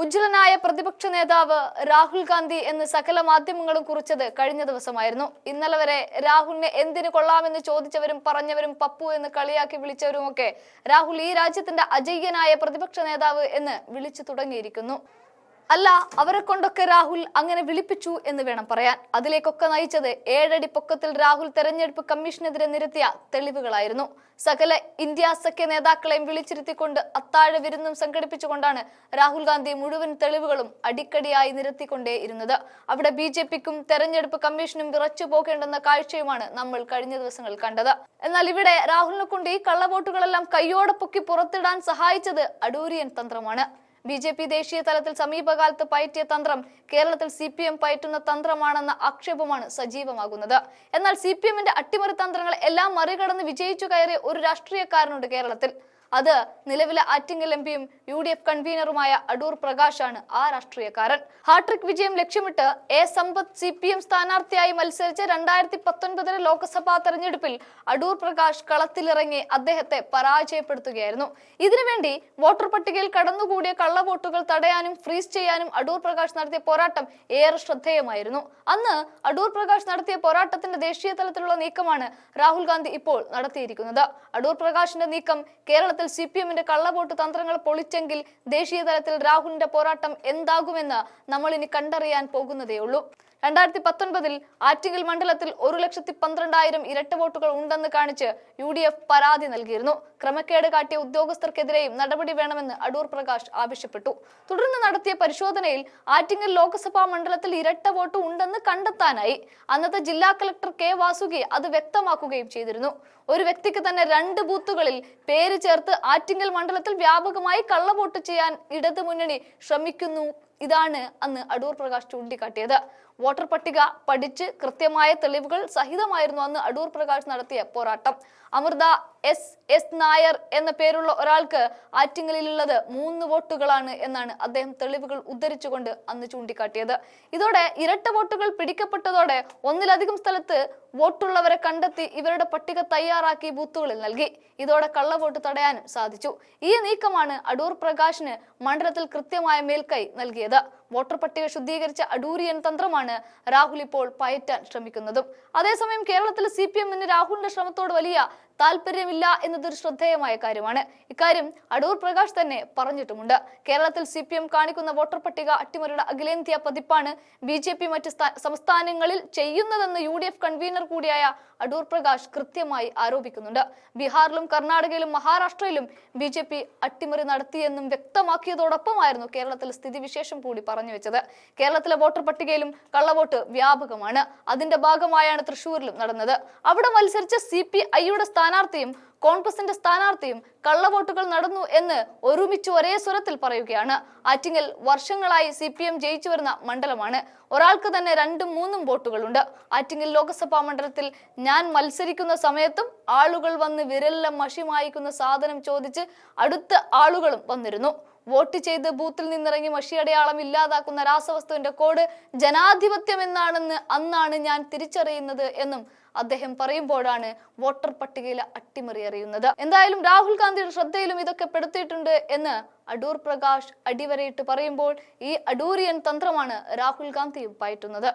ഉജ്ജ്വലനായ പ്രതിപക്ഷ നേതാവ് രാഹുൽ ഗാന്ധി എന്ന് സകല മാധ്യമങ്ങളും കുറിച്ചത് കഴിഞ്ഞ ദിവസമായിരുന്നു. ഇന്നലെ വരെ രാഹുലിനെ എന്തിനു കൊള്ളാമെന്ന് ചോദിച്ചവരും പറഞ്ഞവരും പപ്പു എന്ന് കളിയാക്കി വിളിച്ചവരുമൊക്കെ രാഹുൽ ഈ രാജ്യത്തിന്റെ അജയ്യനായ പ്രതിപക്ഷ നേതാവ് എന്ന് വിളിച്ചു തുടങ്ങിയിരിക്കുന്നു. അല്ല, അവരെ കൊണ്ടൊക്കെ രാഹുൽ അങ്ങനെ വിളിപ്പിച്ചു എന്ന് വേണം പറയാൻ. അതിലേക്കൊക്കെ നയിച്ചത് 7 അടി പൊക്കത്തിൽ രാഹുൽ തെരഞ്ഞെടുപ്പ് കമ്മീഷനെതിരെ നിരത്തിയ തെളിവുകളായിരുന്നു. സകല ഇന്ത്യ സഖ്യ നേതാക്കളെയും വിളിച്ചിരുത്തിക്കൊണ്ട് അത്താഴ വിരുന്നും സംഘടിപ്പിച്ചുകൊണ്ടാണ് രാഹുൽ ഗാന്ധി മുഴുവൻ തെളിവുകളും അടിക്കടിയായി നിരത്തിക്കൊണ്ടേയിരുന്നത്. അവിടെ BJPക്കും തെരഞ്ഞെടുപ്പ് കമ്മീഷനും വിറച്ചു പോകേണ്ടെന്ന കാഴ്ചയുമാണ് നമ്മൾ കഴിഞ്ഞ ദിവസങ്ങൾ കണ്ടത്. എന്നാൽ ഇവിടെ രാഹുലിനെ കൊണ്ട് ഈ കള്ളവോട്ടുകളെല്ലാം കയ്യോടെ പൊക്കി പുറത്തിടാൻ സഹായിച്ചത് അടൂരിയൻ തന്ത്രമാണ്. BJP ദേശീയ തലത്തിൽ സമീപകാലത്ത് പയറ്റിയ തന്ത്രം കേരളത്തിൽ CPM പയറ്റുന്ന തന്ത്രമാണെന്ന ആക്ഷേപമാണ് സജീവമാകുന്നത്. എന്നാൽ CPMന്റെ അട്ടിമറി തന്ത്രങ്ങൾ എല്ലാം മറികടന്ന് വിജയിച്ചു കയറിയ ഒരു രാഷ്ട്രീയക്കാരനുണ്ട് കേരളത്തിൽ. അത് നിലവിലെ ആറ്റിങ്ങൽ MPയും UDF കൺവീനറുമായ അടൂർ പ്രകാശാണ് ആ രാഷ്ട്രീയക്കാരൻ. ഹാട്രിക് വിജയം ലക്ഷ്യമിട്ട് സമ്പത്ത് CPM സ്ഥാനാർത്ഥിയായി മത്സരിച്ച 2019 ലോക്സഭാ തെരഞ്ഞെടുപ്പിൽ അടൂർ പ്രകാശ് കളത്തിലിറങ്ങി അദ്ദേഹത്തെ പരാജയപ്പെടുത്തുകയായിരുന്നു. ഇതിനുവേണ്ടി വോട്ടർ പട്ടികയിൽ കടന്നുകൂടിയ കള്ളവോട്ടുകൾ തടയാനും ഫ്രീസ് ചെയ്യാനും അടൂർ പ്രകാശ് നടത്തിയ പോരാട്ടം ഏറെ ശ്രദ്ധേയമായിരുന്നു. അന്ന് അടൂർ പ്രകാശ് നടത്തിയ പോരാട്ടത്തിന്റെ ദേശീയ തലത്തിലുള്ള നീക്കമാണ് രാഹുൽ ഗാന്ധി ഇപ്പോൾ നടത്തിയിരിക്കുന്നത്. അടൂർ പ്രകാശിന്റെ നീക്കം കേരളത്തിൽ CPMന്റെ കള്ളവോട്ട് തന്ത്രങ്ങൾ പൊളിച്ചെങ്കിൽ ദേശീയ തലത്തിൽ രാഹുലിന്റെ പോരാട്ടം എന്താകുമെന്ന് നമ്മൾ ഇനി കണ്ടറിയാൻ പോകുന്നതേയുള്ളൂ. 2019 ആറ്റിങ്ങൽ മണ്ഡലത്തിൽ 1,12,000 ഇരട്ട വോട്ടുകൾ ഉണ്ടെന്ന് കാണിച്ച് UDF പരാതി നൽകിയിരുന്നു. ക്രമക്കേട് കാട്ടിയ ഉദ്യോഗസ്ഥർക്കെതിരെയും നടപടി വേണമെന്ന് അടൂർ പ്രകാശ് ആവശ്യപ്പെട്ടു. തുടർന്ന് നടത്തിയ പരിശോധനയിൽ ആറ്റിങ്ങൽ ലോക്സഭാ മണ്ഡലത്തിൽ ഇരട്ട വോട്ട് ഉണ്ടെന്ന് കണ്ടെത്താനായി. അന്നത്തെ ജില്ലാ കളക്ടർ K. വാസുകി അത് വ്യക്തമാക്കുകയും ചെയ്തിരുന്നു. ഒരു വ്യക്തിക്ക് തന്നെ 2 ബൂത്തുകളിൽ പേര് ചേർത്ത് ആറ്റിങ്ങൽ മണ്ഡലത്തിൽ വ്യാപകമായി കള്ളവോട്ട് ചെയ്യാൻ ഇടതുമുന്നണി ശ്രമിക്കുന്നു. ഇതാണ് അന്ന് അടൂർ പ്രകാശ് ചൂണ്ടിക്കാട്ടിയത്. വോട്ടർ പട്ടിക പഠിച്ച് കൃത്യമായ തെളിവുകൾ സഹിതമായിരുന്നു അന്ന് അടൂർ പ്രകാശ് നടത്തിയ പോരാട്ടം. അമൃത S നായർ എന്ന പേരുള്ള ഒരാൾക്ക് ആറ്റിങ്ങലിലുള്ളത് 3 വോട്ടുകളാണ് എന്നാണ് അദ്ദേഹം തെളിവുകൾ ഉദ്ധരിച്ചുകൊണ്ട് അന്ന് ചൂണ്ടിക്കാട്ടിയത്. ഇതോടെ ഇരട്ട വോട്ടുകൾ പിടിക്കപ്പെട്ടതോടെ ഒന്നിലധികം സ്ഥലത്ത് വോട്ടുള്ളവരെ കണ്ടെത്തി ഇവരുടെ പട്ടിക തയ്യാറാക്കി ബൂത്തുകളിൽ നൽകി. ഇതോടെ കള്ളവോട്ട് തടയാനും സാധിച്ചു. ഈ നീക്കമാണ് അടൂർ പ്രകാശിന് മണ്ഡലത്തിൽ കൃത്യമായ മേൽക്കൈ നൽകിയത്. വോട്ടർ പട്ടിക ശുദ്ധീകരിച്ച അടൂരിയൻ തന്ത്രമാണ് രാഹുൽ ഇപ്പോൾ പയറ്റാൻ ശ്രമിക്കുന്നതും. അതേസമയം കേരളത്തിലെ CPMന് രാഹുലിന്റെ ശ്രമത്തോട് വലിയ താല്പര്യമില്ല എന്നതൊരു ശ്രദ്ധേയമായ കാര്യമാണ്. ഇക്കാര്യം അടൂർ പ്രകാശ് തന്നെ പറഞ്ഞിട്ടുമുണ്ട്. കേരളത്തിൽ CPM കാണിക്കുന്ന വോട്ടർ പട്ടിക അട്ടിമറിയുടെ അഖിലേന്ത്യാ പതിപ്പാണ് BJP മറ്റ് സംസ്ഥാനങ്ങളിൽ ചെയ്യുന്നതെന്ന് UDF കൺവീനർ കൂടിയായ അടൂർ പ്രകാശ് കൃത്യമായി ആരോപിക്കുന്നുണ്ട്. ബീഹാറിലും കർണാടകയിലും മഹാരാഷ്ട്രയിലും BJP അട്ടിമറി നടത്തിയെന്നും വ്യക്തമാക്കിയതോടൊപ്പമായിരുന്നു കേരളത്തിൽ സ്ഥിതിവിശേഷം കൂടി പറഞ്ഞു വെച്ചത്. കേരളത്തിലെ വോട്ടർ പട്ടികയിലും കള്ളവോട്ട് വ്യാപകമാണ്. അതിന്റെ ഭാഗമായാണ് തൃശ്ശൂരിലും നടന്നത്. അവിടെ മത്സരിച്ച CPIയുടെ സ്ഥാനാർത്ഥിയും കോൺഗ്രസിന്റെ സ്ഥാനാർത്ഥിയും കള്ളവോട്ടുകൾ നടന്നു എന്ന് ഒരുമിച്ച് ഒരേ സ്വരത്തിൽ പറയുകയാണ്. ആറ്റിങ്ങൽ വർഷങ്ങളായി CPM ജയിച്ചു വരുന്ന മണ്ഡലമാണ്. ഒരാൾക്ക് തന്നെ 2-3 വോട്ടുകളുണ്ട്. ആറ്റിങ്ങൽ ലോക്സഭാ മണ്ഡലത്തിൽ ഞാൻ മത്സരിക്കുന്ന സമയത്തും ആളുകൾ വന്ന് വിരലിലെ മഷി മായ്ക്കുന്ന സാധനം ചോദിച്ച് അടുത്ത ആളുകളും വന്നിരുന്നു. വോട്ട് ചെയ്ത് ബൂത്തിൽ നിന്നിറങ്ങി മഷിയടയാളം ഇല്ലാതാക്കുന്ന രാസവസ്തുവിന്റെ കോഡ് ജനാധിപത്യം എന്നാണെന്ന് അന്നാണ് ഞാൻ തിരിച്ചറിയുന്നത് എന്നും അദ്ദേഹം പറയുമ്പോഴാണ് വോട്ടർ പട്ടികയിലെ അട്ടിമറി അറിയുന്നത്. എന്തായാലും രാഹുൽ ഗാന്ധിയുടെ ശ്രദ്ധയിലും ഇതൊക്കെ പെടുത്തിയിട്ടുണ്ട് എന്ന് അടൂർ പ്രകാശ് അടിവരയിട്ട് പറയുമ്പോൾ ഈ അടൂരിയൻ തന്ത്രമാണ് രാഹുൽ ഗാന്ധിയും പയറ്റുന്നത്.